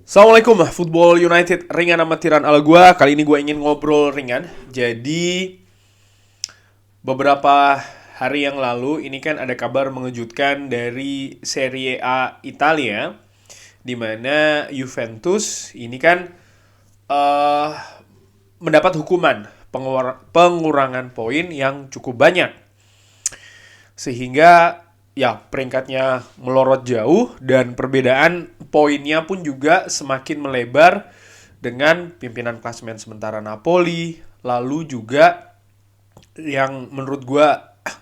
Assalamualaikum, Football United ringan amatiran ala gua. Kali ini gua ingin ngobrol ringan. Jadi beberapa hari yang lalu ini kan ada kabar mengejutkan dari Serie A Italia, di mana Juventus ini kan eh mendapat hukuman pengurangan poin yang cukup banyak, sehingga ya peringkatnya melorot jauh dan perbedaan poinnya pun juga semakin melebar dengan pimpinan klasemen sementara Napoli. Lalu juga yang menurut gue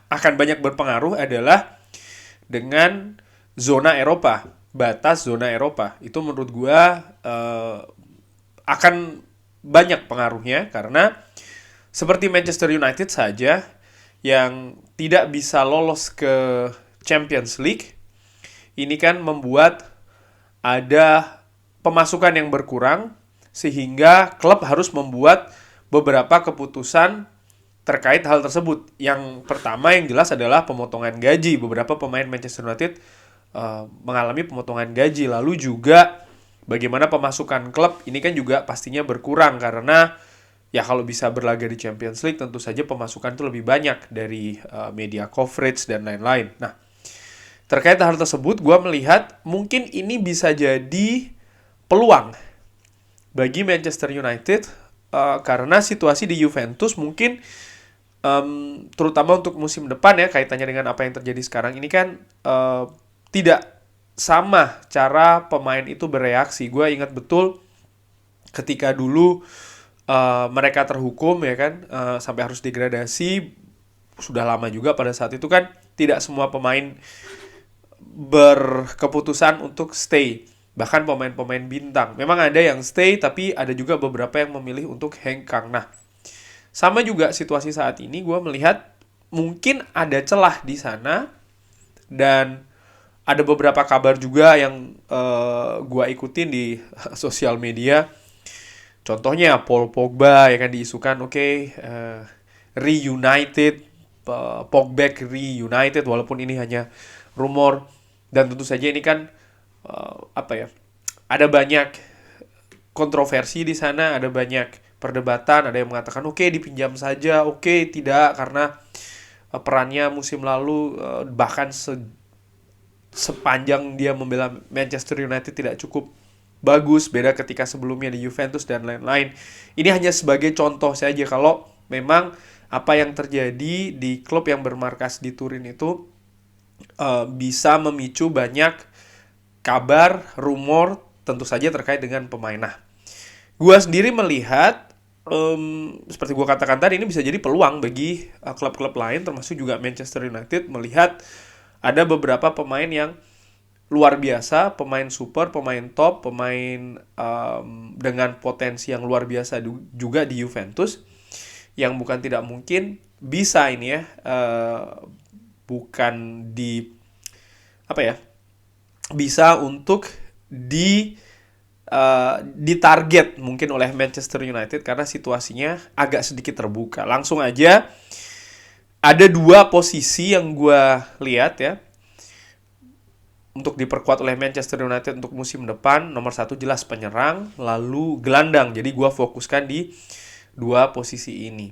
akan banyak berpengaruh adalah dengan zona Eropa, batas zona Eropa. Itu menurut gue akan banyak pengaruhnya, karena seperti Manchester United saja yang tidak bisa lolos ke Champions League, ini kan membuat ada pemasukan yang berkurang, sehingga klub harus membuat beberapa keputusan terkait hal tersebut. Yang pertama yang jelas adalah pemotongan gaji. Beberapa pemain Manchester United mengalami pemotongan gaji. Lalu juga bagaimana pemasukan klub ini kan juga pastinya berkurang, karena ya kalau bisa berlaga di Champions League tentu saja pemasukan itu lebih banyak dari media coverage dan lain-lain. Nah, terkait hal tersebut, gue melihat mungkin ini bisa jadi peluang bagi Manchester United, karena situasi di Juventus mungkin terutama untuk musim depan ya, kaitannya dengan apa yang terjadi sekarang ini kan tidak sama cara pemain itu bereaksi. Gue ingat betul ketika dulu mereka terhukum ya kan, sampai harus degradasi, sudah lama juga pada saat itu kan tidak semua pemain berkeputusan untuk stay. Bahkan pemain-pemain bintang. Memang ada yang stay, tapi ada juga beberapa yang memilih untuk hengkang. Nah, sama juga situasi saat ini, gue melihat mungkin ada celah di sana, dan ada beberapa kabar juga yang gue ikutin di sosial media. Contohnya Paul Pogba ya kan diisukan, reunited, Pogba reunited, walaupun ini hanya rumor. Dan tentu saja ini kan ada banyak kontroversi di sana, ada banyak perdebatan. Ada yang mengatakan dipinjam saja, tidak, karena perannya musim lalu bahkan sepanjang dia membela Manchester United tidak cukup bagus, beda ketika sebelumnya di Juventus dan lain-lain. Ini hanya sebagai contoh saja kalau memang apa yang terjadi di klub yang bermarkas di Turin itu bisa memicu banyak kabar, rumor, tentu saja terkait dengan pemain. Nah, gue sendiri melihat seperti gue katakan tadi, ini bisa jadi peluang bagi klub-klub lain, termasuk juga Manchester United, melihat ada beberapa pemain yang luar biasa, pemain super, pemain top, pemain dengan potensi yang luar biasa juga di Juventus, yang bukan tidak mungkin bisa ini ya, bukan di bisa untuk ditarget mungkin oleh Manchester United, karena situasinya agak sedikit terbuka. Langsung aja, ada dua posisi yang gue lihat ya untuk diperkuat oleh Manchester United untuk musim depan. Nomor satu jelas penyerang, lalu gelandang. Jadi gue fokuskan di dua posisi ini.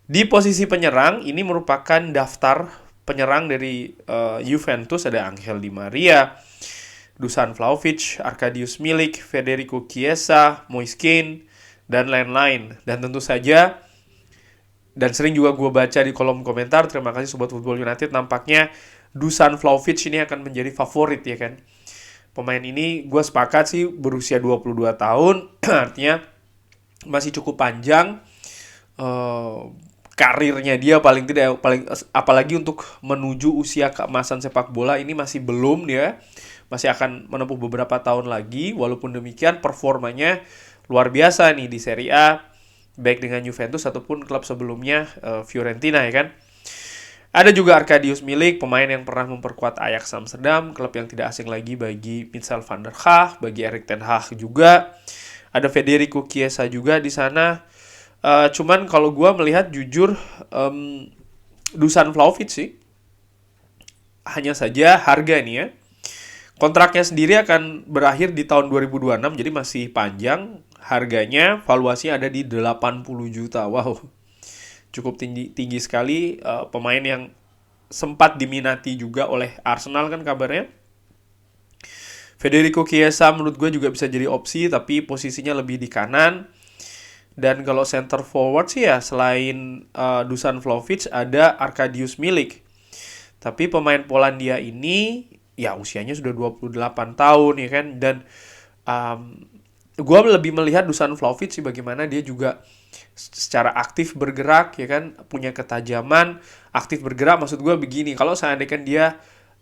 Di posisi penyerang, ini merupakan daftar penyerang dari Juventus. Ada Angel Di Maria, Dusan Vlahovic, Arkadiusz Milik, Federico Chiesa, Moise Kean, dan lain-lain. Dan tentu saja, dan sering juga gue baca di kolom komentar, terima kasih Sobat Football United, nampaknya Dusan Vlahovic ini akan menjadi favorit ya kan. Pemain ini gue sepakat sih berusia 22 tahun, artinya masih cukup panjang karirnya dia, paling apalagi untuk menuju usia keemasan sepak bola ini masih belum, dia masih akan menempuh beberapa tahun lagi. Walaupun demikian performanya luar biasa nih di Serie A, baik dengan Juventus ataupun klub sebelumnya Fiorentina ya kan. Ada juga Arkadiusz Milik, pemain yang pernah memperkuat Ajax Amsterdam, klub yang tidak asing lagi bagi Michel van der Gaag, bagi Erik ten Hag juga. Ada Federico Chiesa juga di sana. Cuman kalau gue melihat jujur, Dusan Vlahovic sih, hanya saja harga nih ya. Kontraknya sendiri akan berakhir di tahun 2026, jadi masih panjang. Harganya, valuasinya ada di 80 juta. Wow, cukup tinggi, tinggi sekali. Pemain yang sempat diminati juga oleh Arsenal kan kabarnya. Federico Chiesa menurut gue juga bisa jadi opsi, tapi posisinya lebih di kanan. Dan kalau center forward sih ya, selain Dusan Vlahovic, ada Arkadiusz Milik. Tapi pemain Polandia ini ya usianya sudah 28 tahun ya kan. Dan gue lebih melihat Dusan Vlahovic sih, bagaimana dia juga secara aktif bergerak ya kan, punya ketajaman. Aktif bergerak maksud gue begini, kalau seandainya dia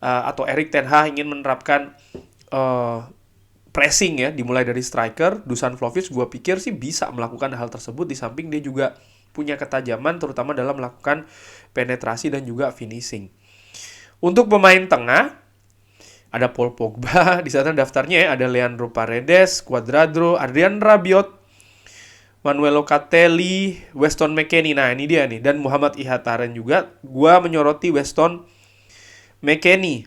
atau Erik ten Hag ingin menerapkan pressing ya, dimulai dari striker, Dusan Vlahovic gue pikir sih bisa melakukan hal tersebut. Di samping dia juga punya ketajaman terutama dalam melakukan penetrasi dan juga finishing. Untuk pemain tengah ada Paul Pogba di sana daftarnya ya, ada Leandro Paredes, Cuadrado, Adrian Rabiot, Manuel Locatelli, Weston McKennie. Nah, ini dia nih, dan Muhammad Ihataren juga. Gua menyoroti Weston McKennie,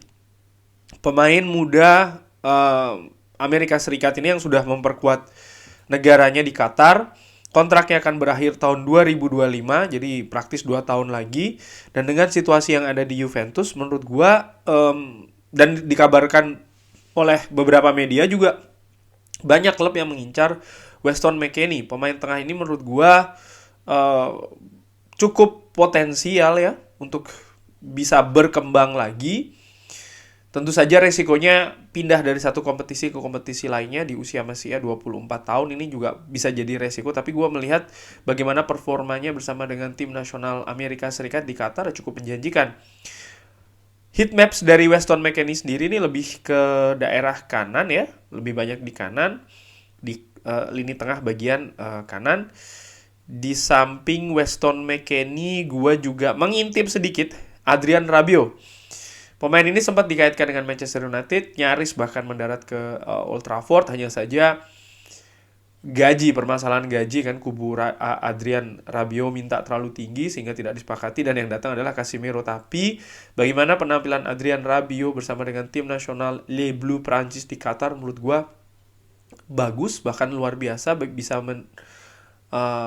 pemain muda Amerika Serikat ini yang sudah memperkuat negaranya di Qatar. Kontraknya akan berakhir tahun 2025, jadi praktis 2 tahun lagi. Dan dengan situasi yang ada di Juventus, menurut gua dan dikabarkan oleh beberapa media juga, banyak klub yang mengincar Weston McKennie. Pemain tengah ini menurut gua cukup potensial ya untuk bisa berkembang lagi. Tentu saja resikonya pindah dari satu kompetisi ke kompetisi lainnya di usia masih ya 24 tahun, ini juga bisa jadi resiko. Tapi gue melihat bagaimana performanya bersama dengan tim nasional Amerika Serikat di Qatar cukup menjanjikan. Heat maps dari Weston McKennie sendiri ini lebih ke daerah kanan ya, lebih banyak di kanan, di lini tengah bagian kanan. Di samping Weston McKennie, gue juga mengintip sedikit Adrian Rabiot. Pemain ini sempat dikaitkan dengan Manchester United, nyaris bahkan mendarat ke Old Trafford. Hanya saja permasalahan gaji kan, kubu Adrian Rabiot minta terlalu tinggi sehingga tidak disepakati, dan yang datang adalah Casemiro. Tapi bagaimana penampilan Adrian Rabiot bersama dengan tim nasional Les Bleus Prancis di Qatar, menurut gue bagus, bahkan luar biasa, bisa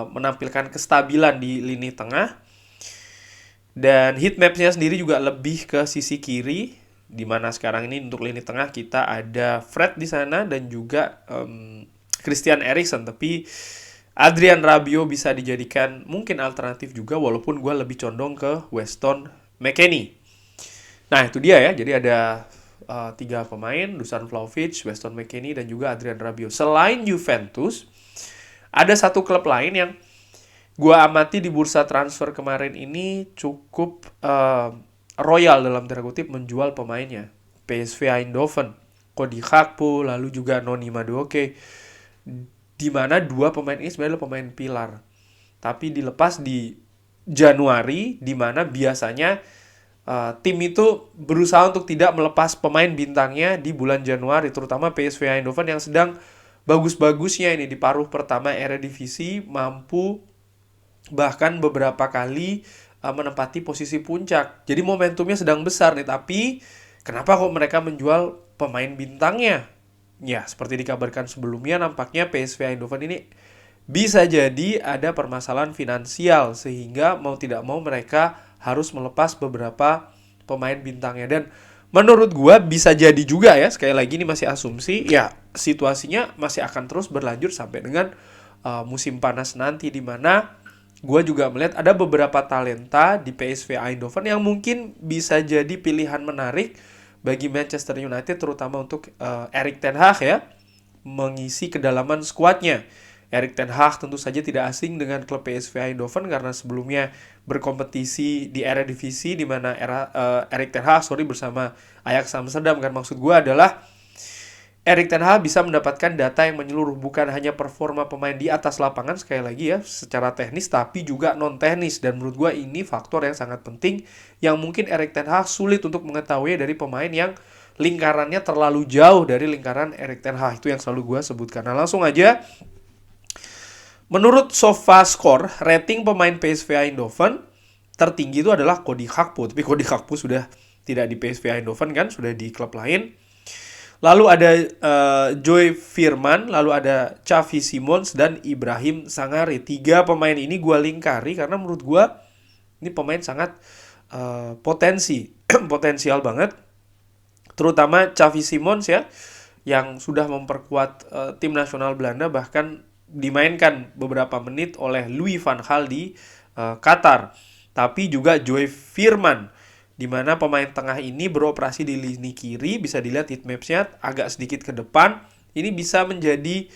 menampilkan kestabilan di lini tengah. Dan heat mapsnya sendiri juga lebih ke sisi kiri, di mana sekarang ini untuk lini tengah kita ada Fred di sana dan juga Christian Eriksen. Tapi Adrian Rabiot bisa dijadikan mungkin alternatif juga, walaupun gue lebih condong ke Weston McKennie. Nah itu dia ya, jadi ada 3 pemain, Dusan Vlahovic, Weston McKennie, dan juga Adrian Rabiot. Selain Juventus, ada satu klub lain yang gue amati di bursa transfer kemarin ini cukup royal dalam tanda kutip menjual pemainnya. PSV Eindhoven, Cody Gakpo, lalu juga Noni Madueke, di mana 2 pemain ini sebenarnya pemain pilar, tapi dilepas di Januari, di mana biasanya tim itu berusaha untuk tidak melepas pemain bintangnya di bulan Januari, terutama PSV Eindhoven yang sedang bagus-bagusnya ini di paruh pertama Eredivisie, mampu bahkan beberapa kali menempati posisi puncak. Jadi momentumnya sedang besar nih, tapi kenapa kok mereka menjual pemain bintangnya? Ya, seperti dikabarkan sebelumnya, nampaknya PSV Eindhoven ini bisa jadi ada permasalahan finansial, sehingga mau tidak mau mereka harus melepas beberapa pemain bintangnya. Dan menurut gua bisa jadi juga ya, sekali lagi ini masih asumsi, ya situasinya masih akan terus berlanjut sampai dengan musim panas nanti, di mana gue juga melihat ada beberapa talenta di PSV Eindhoven yang mungkin bisa jadi pilihan menarik bagi Manchester United, terutama untuk Erik ten Hag ya, mengisi kedalaman skuadnya. Erik ten Hag tentu saja tidak asing dengan klub PSV Eindhoven karena sebelumnya berkompetisi di Eredivisie, di mana Erik ten Hag bersama Ajax Amsterdam kan. Maksud gue adalah Erik ten Hag bisa mendapatkan data yang menyeluruh, bukan hanya performa pemain di atas lapangan sekali lagi ya secara teknis, tapi juga non teknis. Dan menurut gue ini faktor yang sangat penting yang mungkin Erik ten Hag sulit untuk mengetahui dari pemain yang lingkarannya terlalu jauh dari lingkaran Erik ten Hag. Itu yang selalu gue sebutkan. Nah langsung aja, menurut SofaScore, rating pemain PSV Eindhoven tertinggi itu adalah Cody Gakpo. Tapi Cody Gakpo sudah tidak di PSV Eindhoven kan, sudah di klub lain. Lalu ada Joy Firman, lalu ada Xavi Simons dan Ibrahim Sangare. 3 pemain ini gue lingkari karena menurut gue ini pemain sangat potensial banget. Terutama Xavi Simons ya, yang sudah memperkuat tim nasional Belanda, bahkan dimainkan beberapa menit oleh Louis van Gaal di Qatar. Tapi juga Joy Firman, di mana pemain tengah ini beroperasi di lini kiri, bisa dilihat heatmaps-nya agak sedikit ke depan. Ini bisa menjadi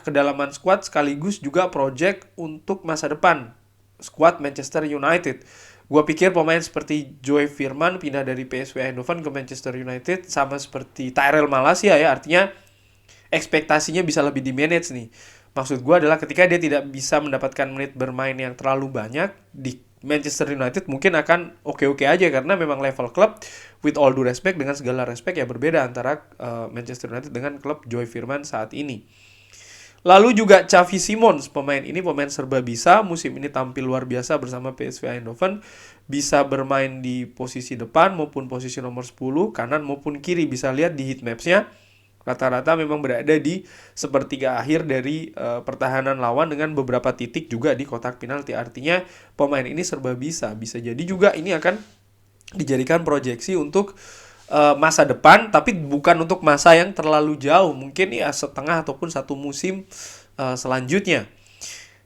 kedalaman squad sekaligus juga project untuk masa depan squad Manchester United. Gue pikir pemain seperti Joy Firman pindah dari PSV Eindhoven ke Manchester United sama seperti Tyrell Malacia ya, artinya ekspektasinya bisa lebih di-manage nih. Maksud gue adalah ketika dia tidak bisa mendapatkan menit bermain yang terlalu banyak di Manchester United, mungkin akan oke-oke aja karena memang level klub, with all due respect, dengan segala respect ya, berbeda antara Manchester United dengan klub Joy Firman saat ini. Lalu juga Xavi Simons, pemain ini pemain serba bisa, musim ini tampil luar biasa bersama PSV Eindhoven, bisa bermain di posisi depan maupun posisi nomor 10, kanan maupun kiri, bisa lihat di heatmaps-nya. Rata-rata memang berada di sepertiga akhir dari pertahanan lawan dengan beberapa titik juga di kotak penalti. Artinya pemain ini serba bisa. Bisa jadi juga ini akan dijadikan proyeksi untuk masa depan, tapi bukan untuk masa yang terlalu jauh. Mungkin ya setengah ataupun satu musim selanjutnya.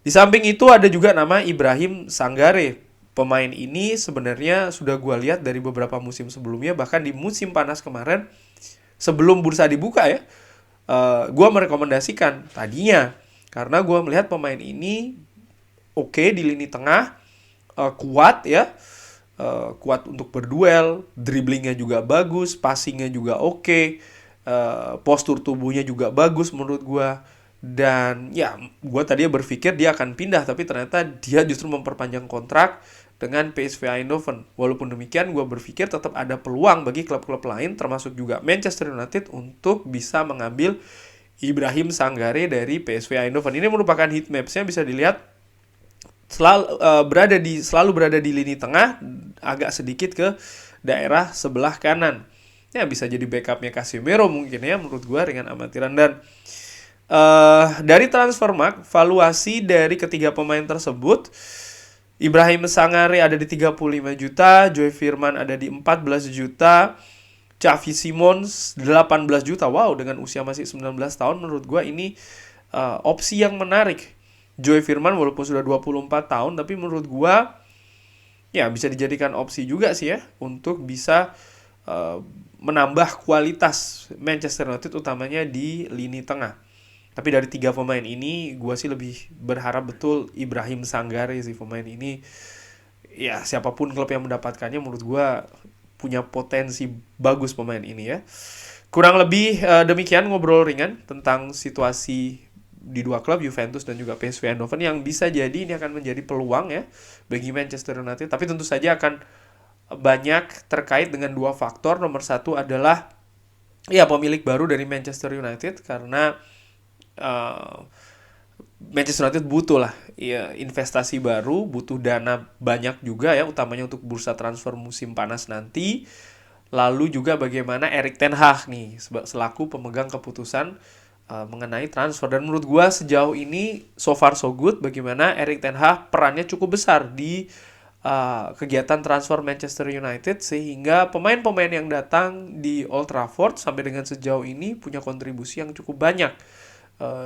Di samping itu ada juga nama Ibrahim Sangare. Pemain ini sebenarnya sudah gue lihat dari beberapa musim sebelumnya, bahkan di musim panas kemarin, sebelum bursa dibuka ya, gue merekomendasikan tadinya. Karena gue melihat pemain ini oke di lini tengah, kuat ya, kuat untuk berduel, dribblingnya juga bagus, passingnya juga oke, postur tubuhnya juga bagus menurut gue. Dan ya, gue tadinya berpikir dia akan pindah, tapi ternyata dia justru memperpanjang kontrak dengan PSV Eindhoven. Walaupun demikian, gue berpikir tetap ada peluang bagi klub-klub lain, termasuk juga Manchester United, untuk bisa mengambil Ibrahim Sangare dari PSV Eindhoven. Ini merupakan heatmaps-nya, bisa dilihat selalu berada di lini tengah, agak sedikit ke daerah sebelah kanan. Ya, bisa jadi backupnya Casemiro mungkin ya, menurut gue dengan amatiran. Dan dari Transfermarkt, valuasi dari ketiga pemain tersebut, Ibrahim Sangare ada di 35 juta, Joy Firman ada di 14 juta, Xavi Simons 18 juta. Wow, dengan usia masih 19 tahun, menurut gue ini opsi yang menarik. Joy Firman walaupun sudah 24 tahun, tapi menurut gue ya bisa dijadikan opsi juga sih ya, untuk bisa menambah kualitas Manchester United, utamanya di lini tengah. Tapi dari 3 pemain ini, gue sih lebih berharap betul Ibrahim Sangare sih. Pemain ini, ya siapapun klub yang mendapatkannya, menurut gue punya potensi bagus pemain ini ya. Kurang lebih demikian ngobrol ringan tentang situasi di dua klub, Juventus dan juga PSV Eindhoven, yang bisa jadi ini akan menjadi peluang ya bagi Manchester United. Tapi tentu saja akan banyak terkait dengan 2 faktor. Nomor 1 adalah ya pemilik baru dari Manchester United, karena Manchester United butuh lah ya investasi baru, butuh dana banyak juga ya, utamanya untuk bursa transfer musim panas nanti. Lalu juga bagaimana Erik ten Hag nih selaku pemegang keputusan mengenai transfer. Dan menurut gue sejauh ini so far so good, bagaimana Erik ten Hag perannya cukup besar di kegiatan transfer Manchester United, sehingga pemain-pemain yang datang di Old Trafford sampai dengan sejauh ini punya kontribusi yang cukup banyak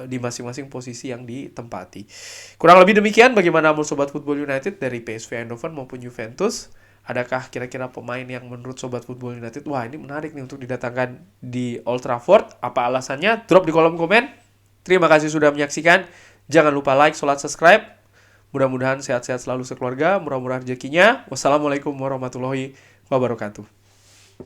di masing-masing posisi yang ditempati. Kurang lebih demikian. Bagaimana menurut Sobat Football United dari PSV Eindhoven maupun Juventus? Adakah kira-kira pemain yang menurut Sobat Football United, wah ini menarik nih untuk didatangkan di Old Trafford? Apa alasannya? Drop di kolom komen. Terima kasih sudah menyaksikan. Jangan lupa like, subscribe. Mudah-mudahan sehat-sehat selalu sekeluarga, murah-murah rezekinya. Wassalamualaikum warahmatullahi wabarakatuh.